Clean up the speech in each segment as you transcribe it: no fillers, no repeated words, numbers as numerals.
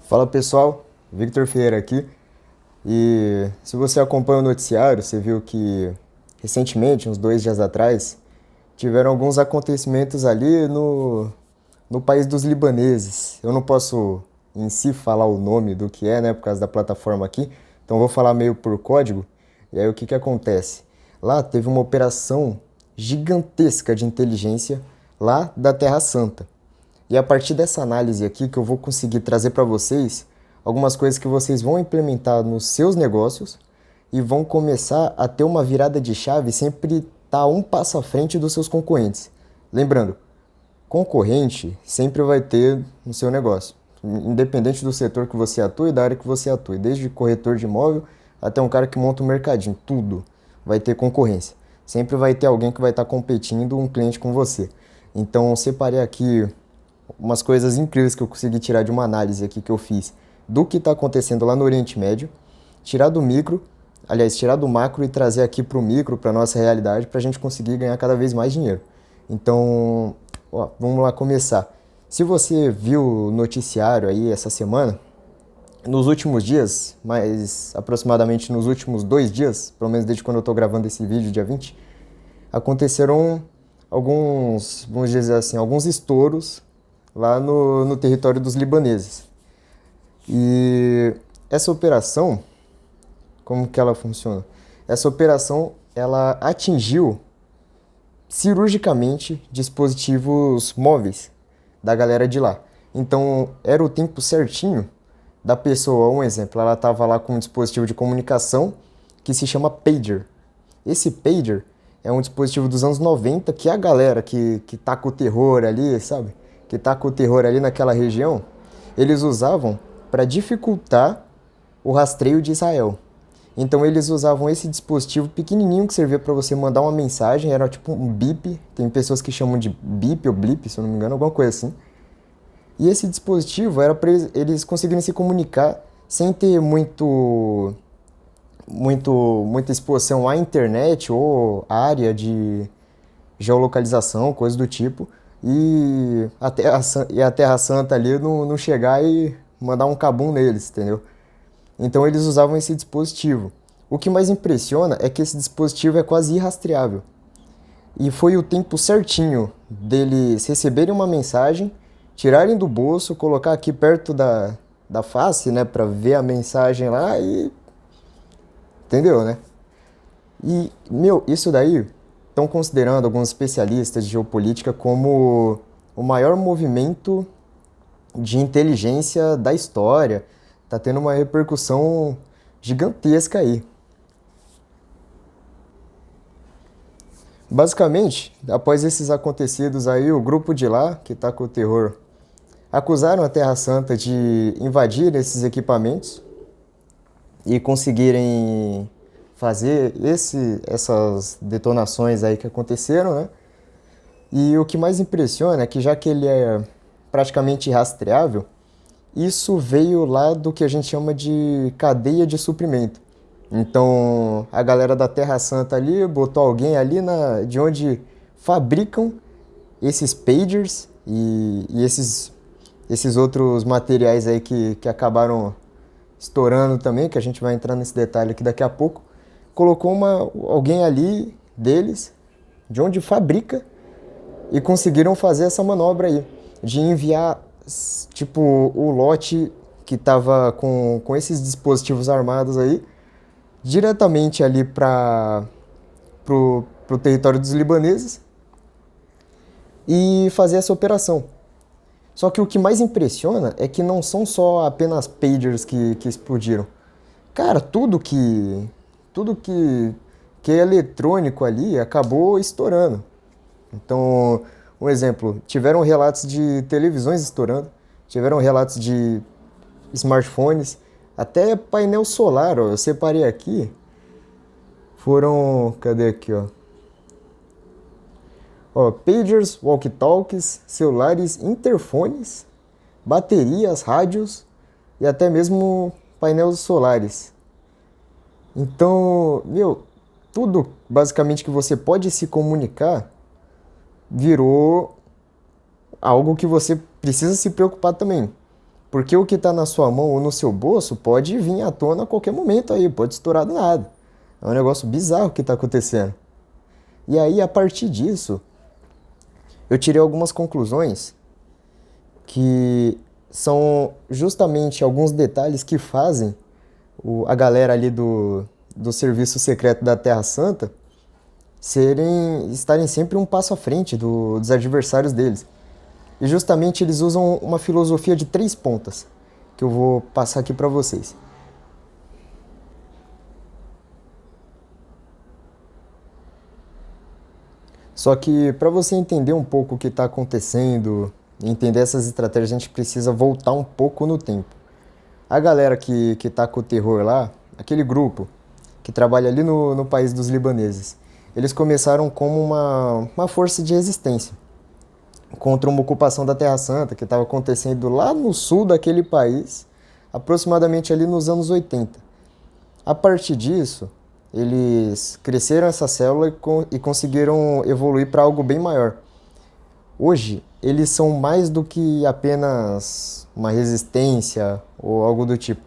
Fala pessoal, Victor Ferreira aqui. E se você acompanha o noticiário, você viu que recentemente, uns 2 dias atrás, tiveram alguns acontecimentos ali no país dos libaneses. Eu não posso em si falar o nome do que é, né, por causa da plataforma aqui, então vou falar meio por código. E aí o que acontece? Lá teve uma operação gigantesca de inteligência lá da Terra Santa. E a partir dessa análise aqui que eu vou conseguir trazer para vocês algumas coisas que vocês vão implementar nos seus negócios e vão começar a ter uma virada de chave e sempre estar um passo à frente dos seus concorrentes. Lembrando, concorrente sempre vai ter no seu negócio, independente do setor que você atua e da área que você atue, desde corretor de imóvel até um cara que monta um mercadinho, tudo vai ter concorrência. Sempre vai ter alguém que vai estar competindo um cliente com você. Então, eu separei aqui umas coisas incríveis que eu consegui tirar de uma análise aqui que eu fiz do que está acontecendo lá no Oriente Médio, tirar do micro, aliás, tirar do macro e trazer aqui para o micro, para a nossa realidade, para a gente conseguir ganhar cada vez mais dinheiro. Então, ó, vamos lá começar. Se você viu o noticiário aí essa semana, nos últimos dias, mais aproximadamente nos últimos 2 dias, pelo menos desde quando eu estou gravando esse vídeo, dia 20, aconteceram alguns, vamos dizer assim, alguns estouros lá no território dos libaneses. E essa operação, como que ela funciona? Essa operação, ela atingiu cirurgicamente dispositivos móveis da galera de lá. Então, era o tempo certinho da pessoa. Um exemplo, ela estava lá com um dispositivo de comunicação que se chama pager. Esse pager é um dispositivo dos anos 90 que a galera que tá com o terror ali, sabe? Que tá com o terror ali naquela região, eles usavam para dificultar o rastreio de Israel. Então eles usavam esse dispositivo pequenininho que servia para você mandar uma mensagem, era tipo um bip, tem pessoas que chamam de bip ou blip, se eu não me engano, alguma coisa assim. E esse dispositivo era para eles conseguirem se comunicar sem ter muita exposição à internet ou área de geolocalização, coisa do tipo, e a Terra Santa ali não chegar e mandar um cabum neles, entendeu? Então eles usavam esse dispositivo. O que mais impressiona é que esse dispositivo é quase irrastreável. E foi o tempo certinho deles receberem uma mensagem, tirarem do bolso, colocar aqui perto da face, né, para ver a mensagem lá e... Entendeu, né? E, meu, isso daí estão considerando alguns especialistas de geopolítica como o maior movimento de inteligência da história. Tá tendo uma repercussão gigantesca aí. Basicamente, após esses acontecidos aí, o grupo de lá, que tá com o terror, acusaram a Terra Santa de invadir esses equipamentos e conseguirem fazer essas detonações aí que aconteceram, né? E o que mais impressiona é que já que ele é praticamente irrastreável, isso veio lá do que a gente chama de cadeia de suprimento. Então, a galera da Terra Santa ali botou alguém ali de onde fabricam esses pagers e esses outros materiais aí que acabaram estourando também, que a gente vai entrar nesse detalhe aqui daqui a pouco. Colocou alguém ali deles, de onde fabrica, e conseguiram fazer essa manobra aí, de enviar, tipo, o lote que tava com esses dispositivos armados aí, diretamente ali pro território dos libaneses e fazer essa operação. Só que o que mais impressiona é que não são só apenas pagers que explodiram. Cara, tudo que é eletrônico ali acabou estourando. Então, um exemplo, tiveram relatos de televisões estourando, tiveram relatos de smartphones, até painel solar, ó, eu separei aqui, foram, cadê aqui, ó? Ó, pagers, walkie-talkies, celulares, interfones, baterias, rádios e até mesmo painéis solares. Então, meu, tudo basicamente que você pode se comunicar virou algo que você precisa se preocupar também. Porque o que está na sua mão ou no seu bolso pode vir à tona a qualquer momento aí, pode estourar do nada. É um negócio bizarro que está acontecendo. E aí, a partir disso, eu tirei algumas conclusões que são justamente alguns detalhes que fazem a galera ali do Serviço Secreto da Terra Santa estarem sempre um passo à frente dos adversários deles. E justamente eles usam uma filosofia de 3 pontas, que eu vou passar aqui para vocês. Só que para você entender um pouco o que está acontecendo, entender essas estratégias, a gente precisa voltar um pouco no tempo. A galera que tá com o terror lá, aquele grupo que trabalha ali no país dos libaneses, eles começaram como uma força de resistência contra uma ocupação da Terra Santa que estava acontecendo lá no sul daquele país, aproximadamente ali nos anos 80. A partir disso, eles cresceram essa célula e conseguiram evoluir para algo bem maior. Hoje, eles são mais do que apenas uma resistência ou algo do tipo.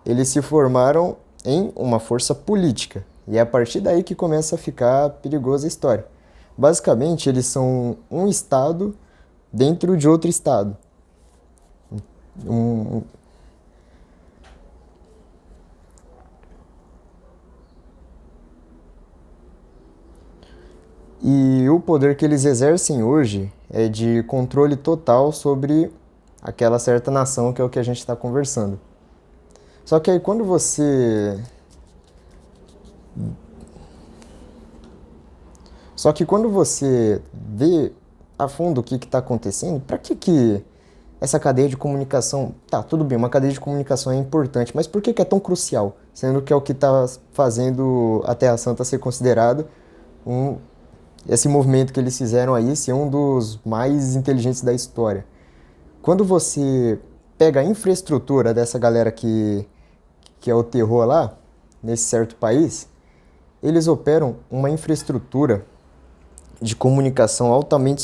Eles se formaram em uma força política. E é a partir daí que começa a ficar perigosa a história. Basicamente, eles são um estado dentro de outro estado. Um, E o poder que eles exercem hoje é de controle total sobre aquela certa nação que é o que a gente está conversando. Só que aí quando você vê a fundo o que está acontecendo, para que essa cadeia de comunicação... Tá, tudo bem, uma cadeia de comunicação é importante, mas por que é tão crucial? Sendo que é o que está fazendo a Terra Santa ser considerado esse movimento que eles fizeram aí ser um dos mais inteligentes da história. Quando você pega a infraestrutura dessa galera que é o terror lá, nesse certo país, eles operam uma infraestrutura de comunicação altamente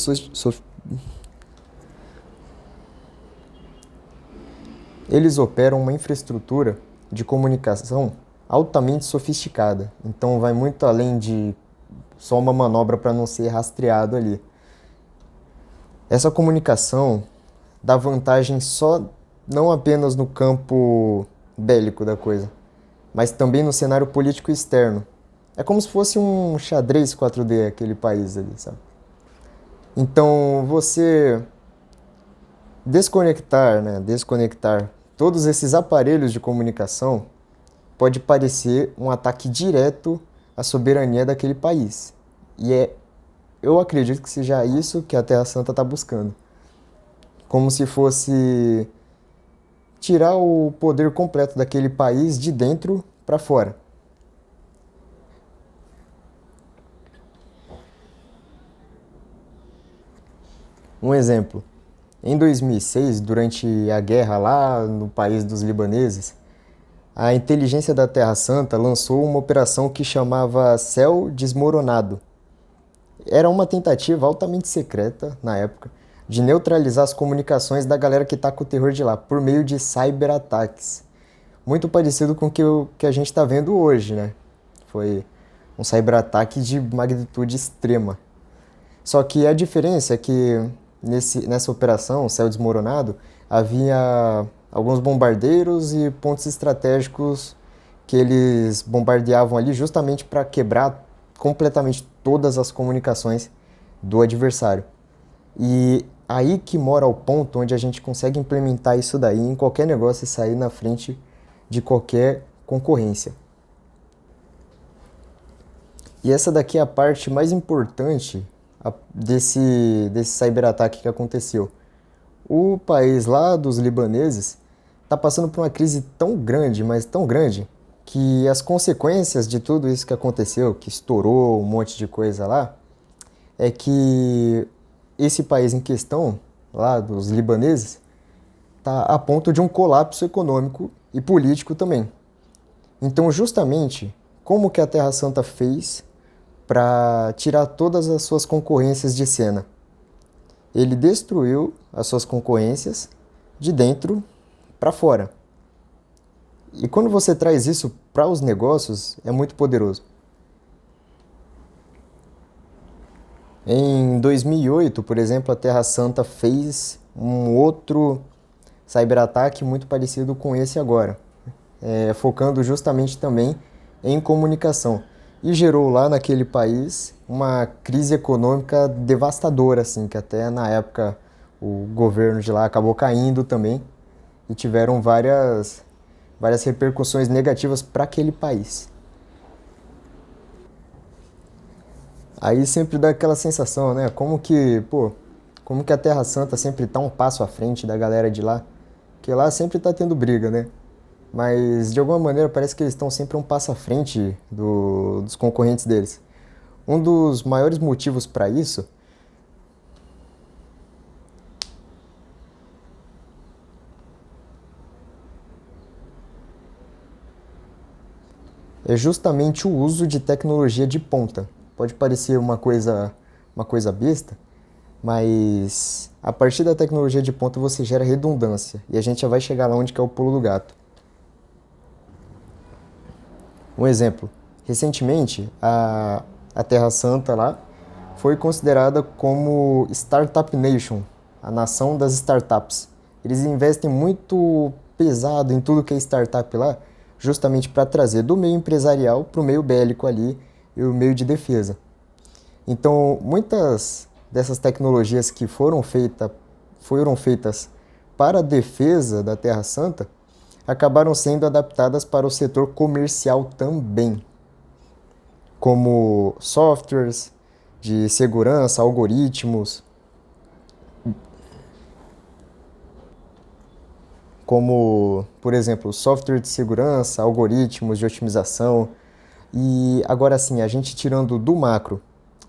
Eles operam uma infraestrutura de comunicação altamente sofisticada. Então vai muito além de só uma manobra para não ser rastreado ali. Essa comunicação dá vantagem só não apenas no campo bélico da coisa, mas também no cenário político externo. É como se fosse um xadrez 4D aquele país ali, sabe? Então, você desconectar todos esses aparelhos de comunicação pode parecer um ataque direto à soberania daquele país. E eu acredito que seja isso que a Terra Santa está buscando. Como se fosse tirar o poder completo daquele país de dentro para fora. Um exemplo. Em 2006, durante a guerra lá no país dos libaneses, a inteligência da Terra Santa lançou uma operação que chamava Céu Desmoronado. Era uma tentativa altamente secreta, na época, de neutralizar as comunicações da galera que tá com o terror de lá, por meio de cyberataques. Muito parecido com o que a gente está vendo hoje, né? Foi um cyberataque de magnitude extrema. Só que a diferença é que nessa operação, Céu Desmoronado, havia alguns bombardeiros e pontos estratégicos que eles bombardeavam ali justamente para quebrar completamente todas as comunicações do adversário. E aí que mora o ponto onde a gente consegue implementar isso daí em qualquer negócio e sair na frente de qualquer concorrência. E essa daqui é a parte mais importante desse cyberataque que aconteceu. O país lá dos libaneses está passando por uma crise tão grande, mas tão grande, que as consequências de tudo isso que aconteceu, que estourou um monte de coisa lá, é que esse país em questão, lá dos libaneses, está a ponto de um colapso econômico e político também. Então, justamente, como que a Terra Santa fez para tirar todas as suas concorrências de cena? Ele destruiu as suas concorrências de dentro para fora. E quando você traz isso para os negócios, é muito poderoso. Em 2008, por exemplo, a Terra Santa fez um outro cyberataque muito parecido com esse agora, focando justamente também em comunicação. E gerou lá naquele país uma crise econômica devastadora, assim, que até na época o governo de lá acabou caindo também e tiveram várias repercussões negativas para aquele país. Aí sempre dá aquela sensação, né? Como que a Terra Santa sempre tá um passo à frente da galera de lá? Que lá sempre tá tendo briga, né? Mas de alguma maneira parece que eles estão sempre um passo à frente dos concorrentes deles. Um dos maiores motivos para isso é justamente o uso de tecnologia de ponta. Pode parecer uma coisa besta, mas a partir da tecnologia de ponta você gera redundância e a gente já vai chegar lá onde que é o pulo do gato. Um exemplo, recentemente a Terra Santa lá foi considerada como Startup Nation, a nação das startups. Eles investem muito pesado em tudo que é startup lá, justamente para trazer do meio empresarial para o meio bélico ali e o meio de defesa. Então, muitas dessas tecnologias que foram feitas para a defesa da Terra Santa acabaram sendo adaptadas para o setor comercial também, como softwares de segurança, algoritmos, como, por exemplo, software de segurança, algoritmos de otimização. E agora sim, a gente tirando do macro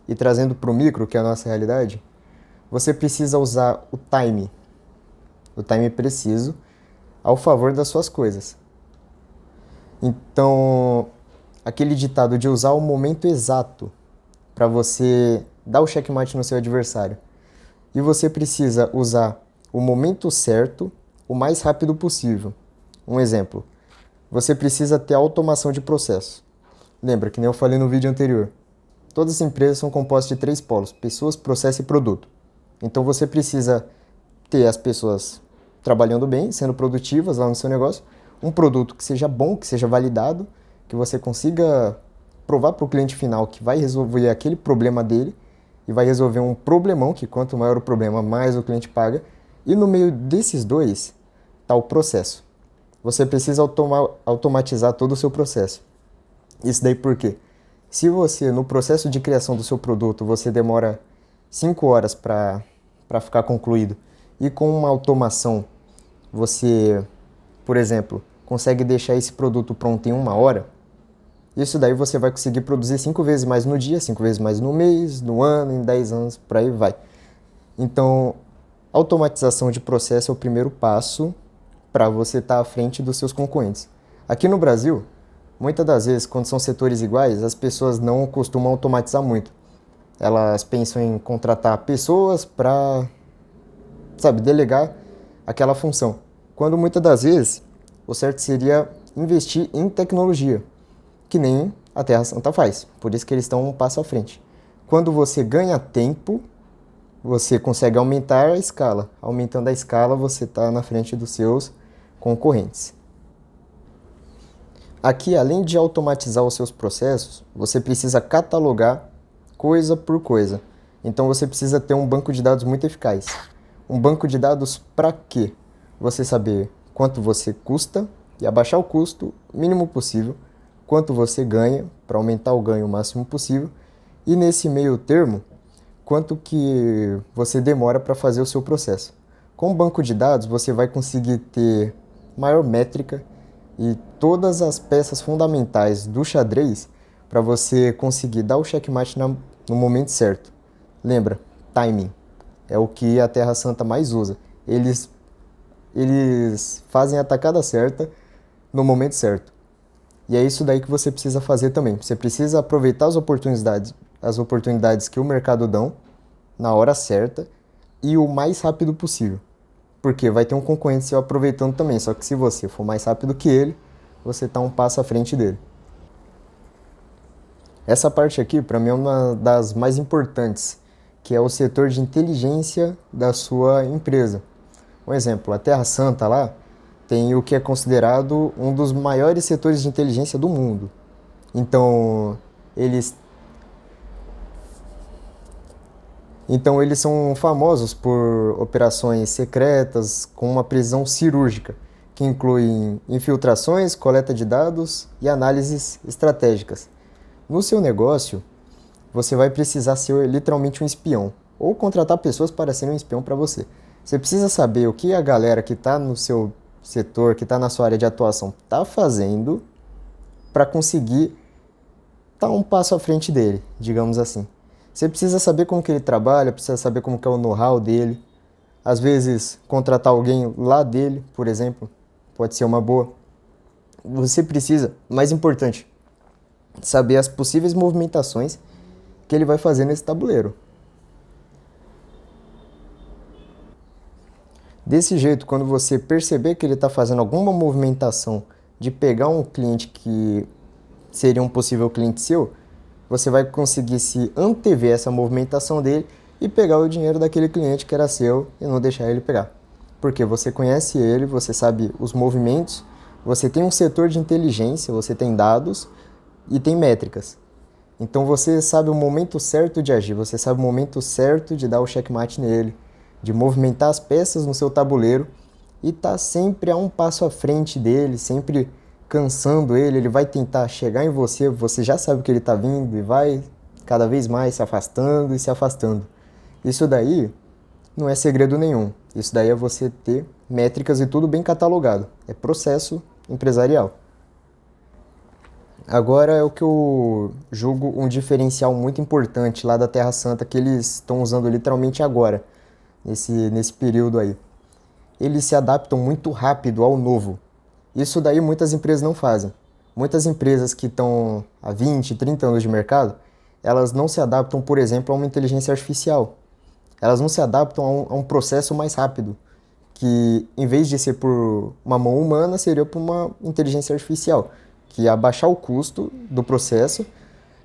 e trazendo para o micro, que é a nossa realidade, você precisa usar o time preciso, ao favor das suas coisas. Então, aquele ditado de usar o momento exato para você dar o checkmate no seu adversário. E você precisa usar o momento certo o mais rápido possível. Um exemplo, você precisa ter automação de processo. Lembra que nem eu falei no vídeo anterior. Todas as empresas são compostas de 3 polos: pessoas, processo e produto. Então você precisa ter as pessoas trabalhando bem, sendo produtivas lá no seu negócio, um produto que seja bom, que seja validado, que você consiga provar para o cliente final que vai resolver aquele problema dele e vai resolver um problemão, que quanto maior o problema, mais o cliente paga. E no meio desses dois está o processo. Você precisa automatizar todo o seu processo. Isso daí por quê? Se você, no processo de criação do seu produto, você demora 5 horas para ficar concluído, e com uma automação você, por exemplo, consegue deixar esse produto pronto em 1 hora, isso daí você vai conseguir produzir 5 vezes mais no dia, 5 vezes mais no mês, no ano, em 10 anos, por aí vai. Então, automatização de processo é o primeiro passo para você estar à frente dos seus concorrentes. Aqui no Brasil, muitas das vezes, quando são setores iguais, as pessoas não costumam automatizar muito. Elas pensam em contratar pessoas para, delegar aquela função. Quando muitas das vezes, o certo seria investir em tecnologia, que nem a Terra Santa faz. Por isso que eles estão um passo à frente. Quando você ganha tempo, você consegue aumentar a escala. Aumentando a escala, você está na frente dos seus concorrentes. Aqui, além de automatizar os seus processos, você precisa catalogar coisa por coisa. Então, você precisa ter um banco de dados muito eficaz. Um banco de dados para quê? Você saber quanto você custa e abaixar o custo o mínimo possível, quanto você ganha para aumentar o ganho o máximo possível, e nesse meio termo, quanto que você demora para fazer o seu processo. Com o banco de dados, você vai conseguir ter maior métrica e todas as peças fundamentais do xadrez para você conseguir dar o checkmate no momento certo. Lembra, timing é o que a Terra Santa mais usa. Eles fazem a tacada certa no momento certo. E é isso daí que você precisa fazer também. Você precisa aproveitar as oportunidades que o mercado dão na hora certa e o mais rápido possível. Porque vai ter um concorrente seu aproveitando também, só que se você for mais rápido que ele, você está um passo à frente dele. Essa parte aqui, para mim, é uma das mais importantes, que é o setor de inteligência da sua empresa. Um exemplo, a Terra Santa lá tem o que é considerado um dos maiores setores de inteligência do mundo. Então, eles eles são famosos por operações secretas com uma precisão cirúrgica, que incluem infiltrações, coleta de dados e análises estratégicas. No seu negócio, você vai precisar ser literalmente um espião, ou contratar pessoas para serem um espião para você. Você precisa saber o que a galera que está no seu setor, que está na sua área de atuação, está fazendo para conseguir estar um passo à frente dele, digamos assim. Você precisa saber como que ele trabalha, precisa saber como que é o know-how dele. Às vezes, contratar alguém lá dele, por exemplo, pode ser uma boa. Você precisa, mais importante, saber as possíveis movimentações que ele vai fazer nesse tabuleiro. Desse jeito, quando você perceber que ele está fazendo alguma movimentação de pegar um cliente que seria um possível cliente seu, você vai conseguir se antever essa movimentação dele e pegar o dinheiro daquele cliente que era seu e não deixar ele pegar. Porque você conhece ele, você sabe os movimentos, você tem um setor de inteligência, você tem dados e tem métricas. Então você sabe o momento certo de agir, você sabe o momento certo de dar o checkmate nele, de movimentar as peças no seu tabuleiro e tá sempre a um passo à frente dele, sempre cansando ele, ele vai tentar chegar em você, você já sabe que ele está vindo e vai cada vez mais se afastando e se afastando. Isso daí não é segredo nenhum, isso daí é você ter métricas e tudo bem catalogado, é processo empresarial. Agora é o que eu julgo um diferencial muito importante lá da Terra Santa que eles estão usando literalmente agora, nesse período aí. Eles se adaptam muito rápido ao novo. Isso daí muitas empresas não fazem. Muitas empresas que estão há 20, 30 anos de mercado, elas não se adaptam, por exemplo, a uma inteligência artificial. Elas não se adaptam a um processo mais rápido, que em vez de ser por uma mão humana, seria por uma inteligência artificial, que ia abaixar o custo do processo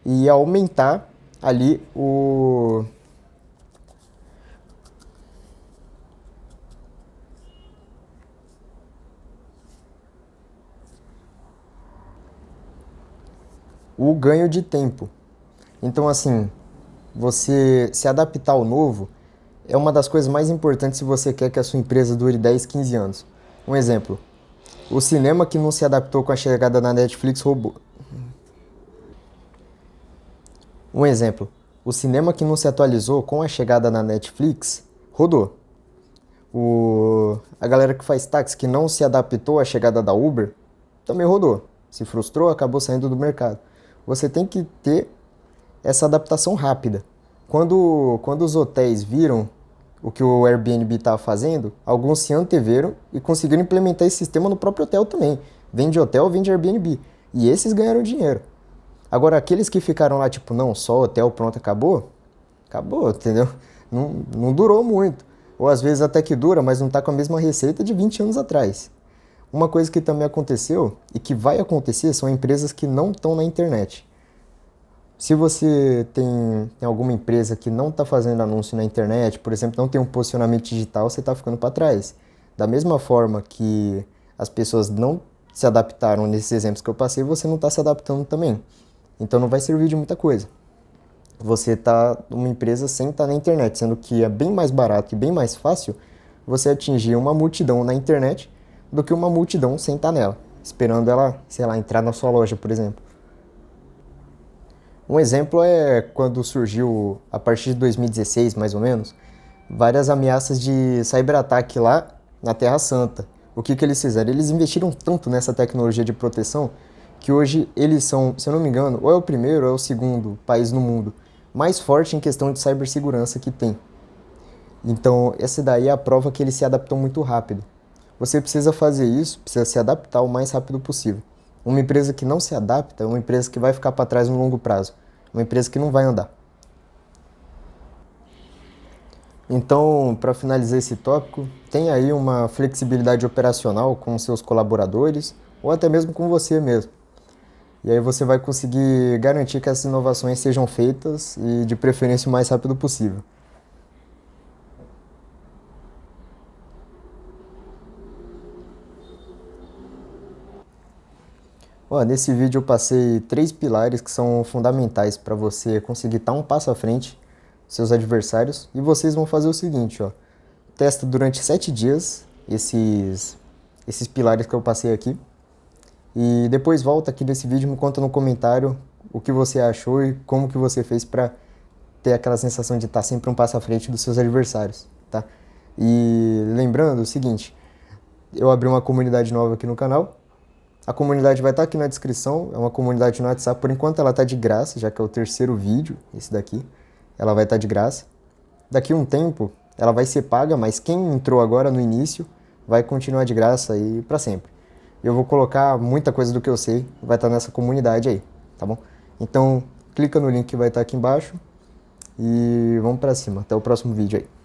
e ia aumentar ali o ganho de tempo. Então, assim, você se adaptar ao novo é uma das coisas mais importantes se você quer que a sua empresa dure 10, 15 anos. Um exemplo, o cinema que não se adaptou com a chegada da Netflix roubou. Um exemplo, o cinema que não se atualizou com a chegada da Netflix rodou. A galera que faz táxi que não se adaptou à chegada da Uber também rodou. Se frustrou, acabou saindo do mercado. Você tem que ter essa adaptação rápida. Quando os hotéis viram o que o Airbnb estava fazendo, alguns se anteveram e conseguiram implementar esse sistema no próprio hotel também. Vende hotel, vende Airbnb. E esses ganharam dinheiro. Agora, aqueles que ficaram lá, tipo, não, só hotel, pronto, acabou. Acabou, entendeu? Não durou muito. Ou às vezes até que dura, mas não está com a mesma receita de 20 anos atrás. Uma coisa que também aconteceu e que vai acontecer são empresas que não estão na internet. Se você tem alguma empresa que não está fazendo anúncio na internet, por exemplo, não tem um posicionamento digital, você está ficando para trás. Da mesma forma que as pessoas não se adaptaram nesses exemplos que eu passei, você não está se adaptando também. Então não vai servir de muita coisa. Você está uma empresa sem estar na internet, sendo que é bem mais barato e bem mais fácil você atingir uma multidão na internet do que uma multidão sem estar nela, esperando ela, sei lá, entrar na sua loja, por exemplo. Um exemplo é quando surgiu, a partir de 2016, mais ou menos, várias ameaças de cyberataque lá na Terra Santa. O que eles fizeram? Eles investiram tanto nessa tecnologia de proteção que hoje eles são, se eu não me engano, ou é o primeiro ou é o segundo país no mundo mais forte em questão de cibersegurança que tem. Então, essa daí é a prova que eles se adaptam muito rápido. Você precisa fazer isso, precisa se adaptar o mais rápido possível. Uma empresa que não se adapta é uma empresa que vai ficar para trás no longo prazo. Uma empresa que não vai andar. Então, para finalizar esse tópico, tem aí uma flexibilidade operacional com seus colaboradores ou até mesmo com você mesmo. E aí você vai conseguir garantir que essas inovações sejam feitas e de preferência o mais rápido possível. Ó, nesse vídeo eu passei 3 pilares que são fundamentais para você conseguir estar um passo à frente dos seus adversários. E vocês vão fazer o seguinte, ó. Testa durante 7 dias esses pilares que eu passei aqui. E depois volta aqui nesse vídeo e me conta no comentário o que você achou e como que você fez para ter aquela sensação de estar sempre um passo à frente dos seus adversários, tá? E lembrando o seguinte, eu abri uma comunidade nova aqui no canal. A comunidade vai estar aqui na descrição, é uma comunidade no WhatsApp, por enquanto ela está de graça, já que é o terceiro vídeo, esse daqui, ela vai estar de graça. Daqui a um tempo, ela vai ser paga, mas quem entrou agora no início vai continuar de graça aí para sempre. Eu vou colocar muita coisa do que eu sei, vai estar nessa comunidade aí, tá bom? Então, clica no link que vai estar aqui embaixo e vamos para cima. Até o próximo vídeo aí.